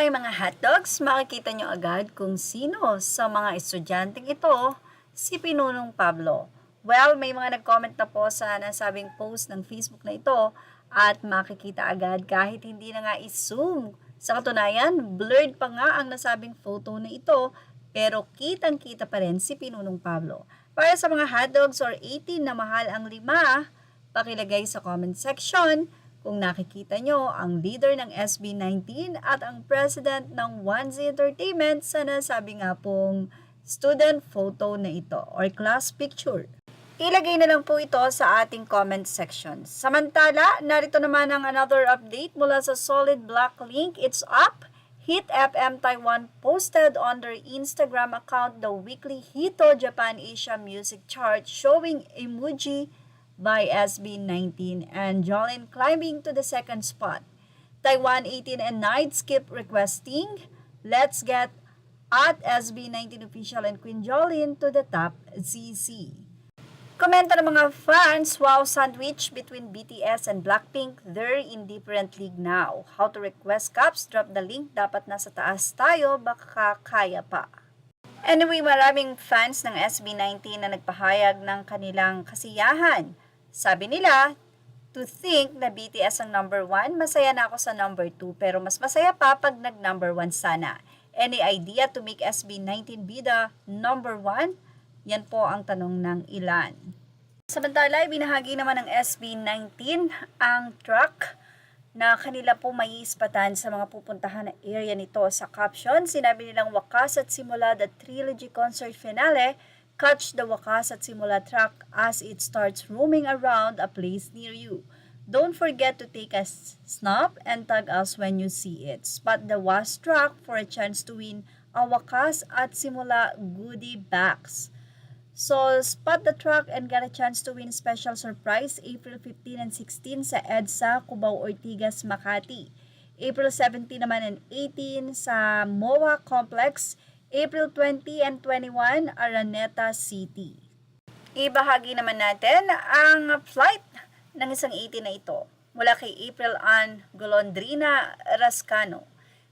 my mga hotdogs, makikita nyo agad kung sino sa mga estudyanteng ito si Pinunong Pablo. Well, may mga nag-comment na po sa nasabing post ng Facebook na ito at makikita agad kahit hindi na nga i-zoom. Sa katunayan, blurred pa nga ang nasabing photo na ito pero kitang-kita pa rin si Pinunong Pablo. Para sa mga hotdogs or 18 na mahal ang 5, pakilagay sa comment section kung nakikita nyo ang leader ng SB19 at ang president ng 1Z Entertainment sa nasabi nga pong student photo na ito or class picture. Ilagay na lang po ito sa ating comment section. Samantala, narito naman ang another update mula sa Solid Black Link. It's up! Hit FM Taiwan posted on their Instagram account the weekly Hito Japan Asia Music Chart showing emoji by SB19 and Jolin climbing to the second spot. Taiwan 18 and Night skip requesting, let's get at SB19 official and Queen Jolin to the top ZZ. Komento ng mga fans, wow sandwich between BTS and Blackpink, they're in different league now. How to request cups, drop the link, dapat nasa taas tayo, baka kaya pa. Anyway, maraming fans ng SB19 na nagpahayag ng kanilang kasiyahan. Sabi nila, to think na BTS ang number 1, masaya na ako sa number 2, pero mas masaya pa pag nag-number 1 sana. Any idea to make SB19 be the number 1? Yan po ang tanong ng ilan. Samantala, binahagi naman ng SB19 ang track na kanila po may ispatan sa mga pupuntahan na area nito. Sa caption, sinabi nilang wakas at simula the trilogy concert finale. Catch the wakas at simula track as it starts roaming around a place near you. Don't forget to take a snap and tag us when you see it. Spot the was track for a chance to win a wakas at simula goodie bags. So, spot the track and get a chance to win special surprise April 15 and 16 sa EDSA, Cubao Ortigas, Makati. April 17 naman and 18 sa MOA Complex. April 20 and 21, Araneta City. Ibahagi naman natin ang flight ng isang 18 na ito mula kay April Ann Golondrina Rascano.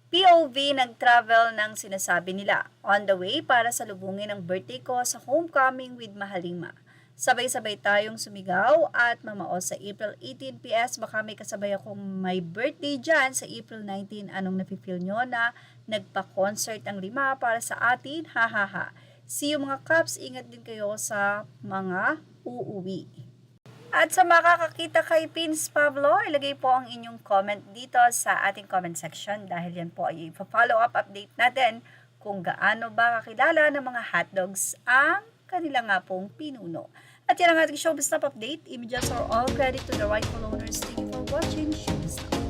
POV nag-travel ng sinasabi nila, on the way para salubungin ang birthday ko sa homecoming with Mahalima. Sabay-sabay tayong sumigaw at mamaos sa April 18 PS. Baka may kasabay akong may birthday dyan sa April 19. Anong nafe-feel nyo na nagpa-concert ang 5 para sa atin? Hahaha. See you mga Caps. Ingat din kayo sa mga uuwi. At sa makakakita kay Pins Pablo, ilagay po ang inyong comment dito sa ating comment section dahil yan po ay follow up update natin kung gaano ba kakilala ng mga hotdogs ang kanila nga pong pinuno. At yan ang ating showbiz update. Images are all credit to the rightful owners. Thank you for watching Showbiz.